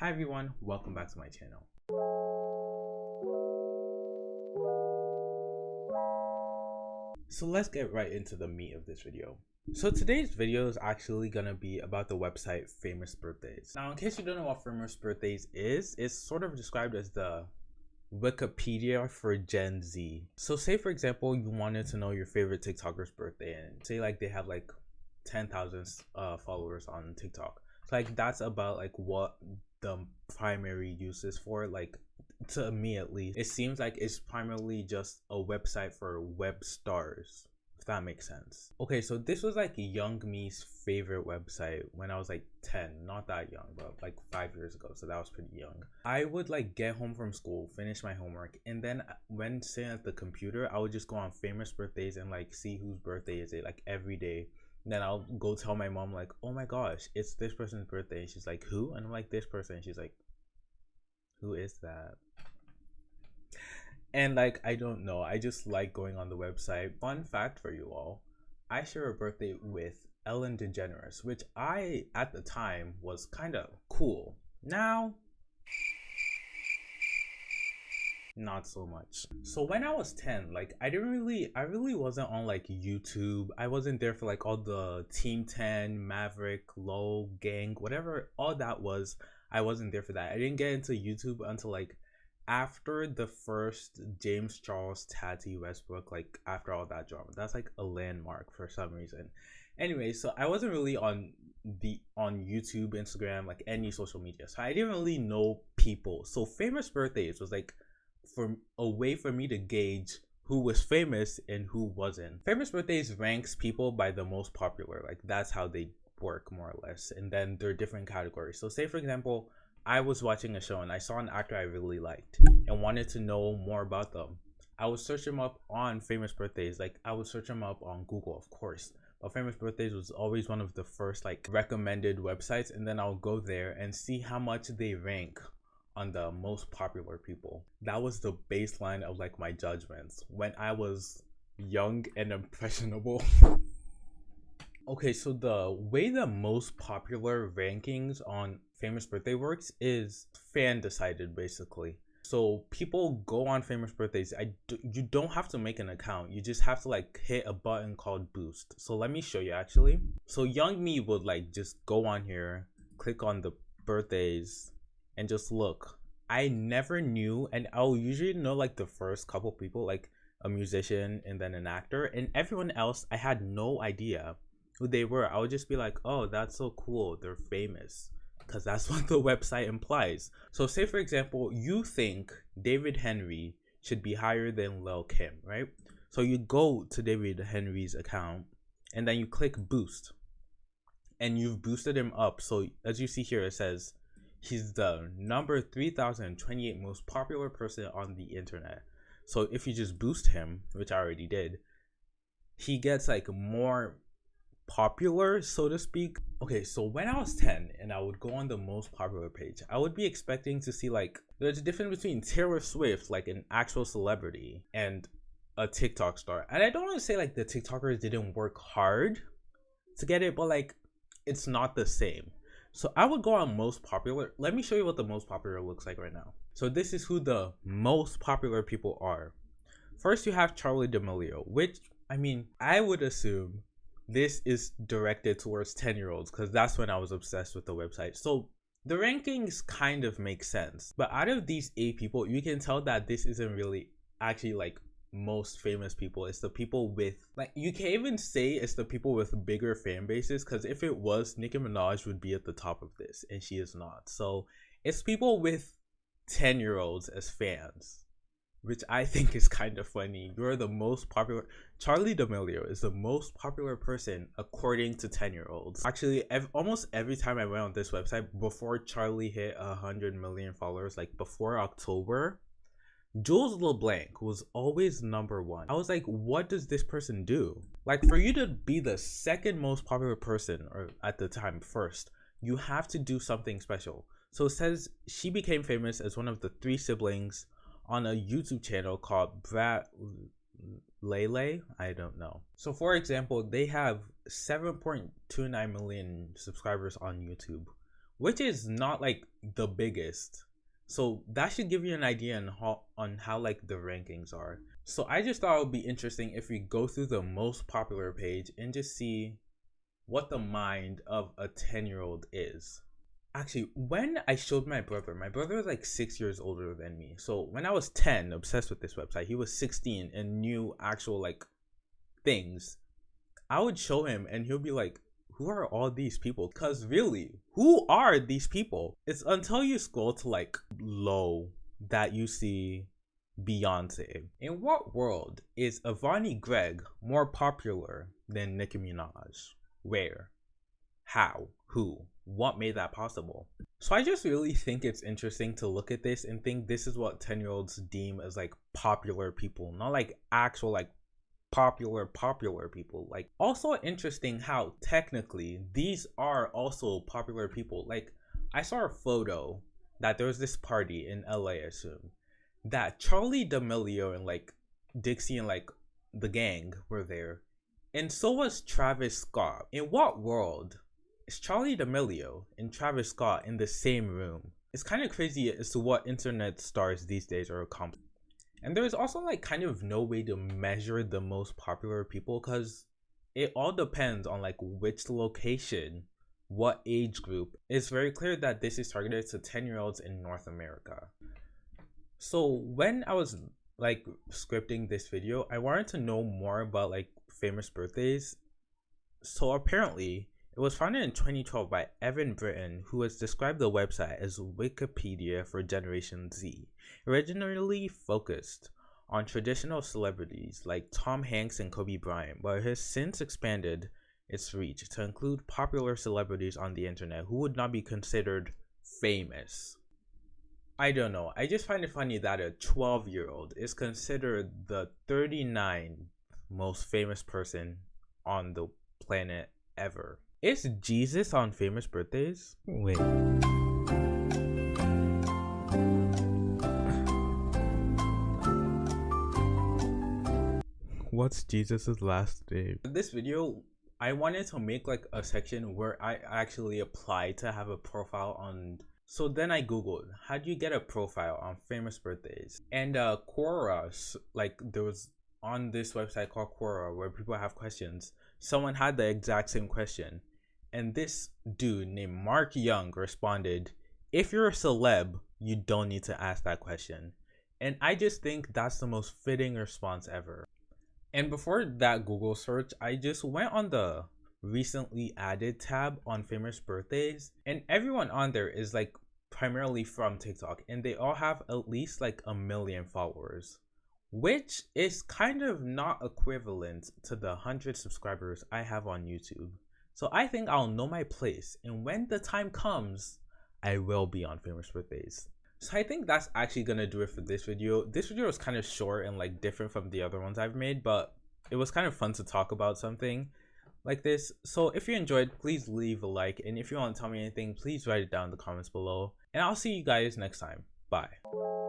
Hi everyone, welcome back to my channel. So let's get right into the meat of this video. So today's video is actually gonna be about the website Famous Birthdays. Now in case you don't know what Famous Birthdays is, it's sort of described as the Wikipedia for Gen Z. So say for example you wanted to know your favorite TikToker's birthday and say like they have like 10,000 followers on TikTok. So like that's about like what the primary use is for. Like to me at least, it seems like it's primarily just a website for web stars, if that makes sense. Okay, so this was like young me's favorite website when I was like 10, not that young, but like 5 years ago, so that was pretty young. I would like get home from school, finish my homework, and then when sitting at the computer, I would just go on Famous Birthdays and like see whose birthday is it like every day. Then I'll go tell my mom like, oh my gosh, it's this person's birthday, and she's like, who? And I'm like, this person, and she's like, who is that? And like, I don't know, I just like going on the website. Fun fact for you all, I share a birthday with Ellen DeGeneres, which I at the time was kind of cool. Now not so much. So when I was 10, like I really wasn't on like YouTube. I wasn't there for like all the Team 10, Maverick, Low, Gang, whatever all that was. I wasn't there for that. I didn't get into YouTube until like after the first James Charles Tati Westbrook, like after all that drama. That's like a landmark for some reason. Anyway, so I wasn't really on YouTube, Instagram, like any social media, so I didn't really know people. So Famous Birthdays was like for a way for me to gauge who was famous and who wasn't. Famous Birthdays ranks people by the most popular, like that's how they work more or less, and then there are different categories. So say for example, I was watching a show and I saw an actor I really liked and wanted to know more about them. I would search them up on Famous Birthdays. Like I would search them up on Google, of course, but Famous Birthdays was always one of the first like recommended websites, and then I'll go there and see how much they rank on the most popular people. That was the baseline of like my judgments when I was young and impressionable. Okay, so the way the most popular rankings on Famous Birthday works is fan decided basically. So people go on Famous Birthdays. You don't have to make an account. You just have to like hit a button called boost. So let me show you actually. So young me would like just go on here, click on the birthdays, and just look. I never knew, and I'll usually know like the first couple people, like a musician and then an actor, and everyone else I had no idea who they were. I would just be like, oh, that's so cool, they're famous, because that's what the website implies. So say for example you think David Henry should be higher than Lil Kim, right? So you go to David Henry's account and then you click boost, and you've boosted him up. So as you see here, it says he's the number 3028 most popular person on the internet. So if you just boost him, which I already did, he gets like more popular, so to speak. Okay, so when I was 10 and I would go on the most popular page, I would be expecting to see like there's a difference between Taylor Swift, like an actual celebrity, and a TikTok star. And I don't want to say like the TikTokers didn't work hard to get it, but like it's not the same. So I would go on most popular. Let me show you what the most popular looks like right now. So this is who the most popular people are. First you have Charli D'Amelio, which I mean, I would assume this is directed towards 10-year-olds because that's when I was obsessed with the website. So the rankings kind of make sense. But out of these 8 people, you can tell that this isn't really actually like most famous people. It's the people with like, you can even say it's the people with bigger fan bases, because if it was, Nicki Minaj would be at the top of this and she is not. So it's people with 10-year-olds as fans, which I think is kind of funny. You're the most popular. Charli D'Amelio is the most popular person according to 10-year-olds. Actually, almost every time I went on this website before Charli hit 100 million followers, like before October, Jules LeBlanc was always number 1. I was like, what does this person do? Like, for you to be the second most popular person, or at the time first, you have to do something special. So it says she became famous as one of the 3 siblings on a YouTube channel called Brat Lele. I don't know. So for example, they have 7.29 million subscribers on YouTube, which is not like the biggest. So that should give you an idea on how like the rankings are. So I just thought it would be interesting if we go through the most popular page and just see what the mind of a 10-year-old is. Actually, when I showed my brother was like 6 years older than me. So when I was 10, obsessed with this website, he was 16 and knew actual like things. I would show him and he'll be like, who are all these people? Because really, who are these people? It's until you scroll to like low that you see Beyonce. In what world is Avani Gregg more popular than Nicki Minaj? Where? How? Who? What made that possible? So I just really think it's interesting to look at this and think this is what 10-year-olds deem as like popular people, not like actual like popular people. Like, also interesting how technically these are also popular people. Like, I saw a photo that there was this party in LA, I assume, that Charlie D'Amelio and like Dixie and like the gang were there, and so was Travis Scott. In what world is Charlie D'Amelio and Travis Scott in the same room? It's kind of crazy as to what internet stars these days are accomplishing. And there's also like kind of no way to measure the most popular people, because it all depends on like which location, what age group. It's very clear that this is targeted to 10-year-olds in North America. So when I was like scripting this video, I wanted to know more about like famous birthdays. So apparently it was founded in 2012 by Evan Britton, who has described the website as Wikipedia for Generation Z. Originally focused on traditional celebrities like Tom Hanks and Kobe Bryant, but has since expanded its reach to include popular celebrities on the internet who would not be considered famous. I don't know, I just find it funny that a 12-year-old is considered the 39th most famous person on the planet ever. Is Jesus on famous birthdays? Wait. What's Jesus's last name? This video, I wanted to make like a section where I actually applied to have a profile on. So then I googled, how do you get a profile on famous birthdays? And Quora, like there was on this website called Quora where people have questions. Someone had the exact same question. And this dude named Mark Young responded, if you're a celeb, you don't need to ask that question. And I just think that's the most fitting response ever. And before that Google search, I just went on the recently added tab on famous birthdays, and everyone on there is like primarily from TikTok, and they all have at least like 1 million followers, which is kind of not equivalent to the 100 subscribers I have on YouTube. So I think I'll know my place, and when the time comes, I will be on famous birthdays. So I think that's actually gonna do it for this video. This video was kind of short and like different from the other ones I've made, but it was kind of fun to talk about something like this. So if you enjoyed, please leave a like, and if you want to tell me anything, please write it down in the comments below, and I'll see you guys next time. Bye.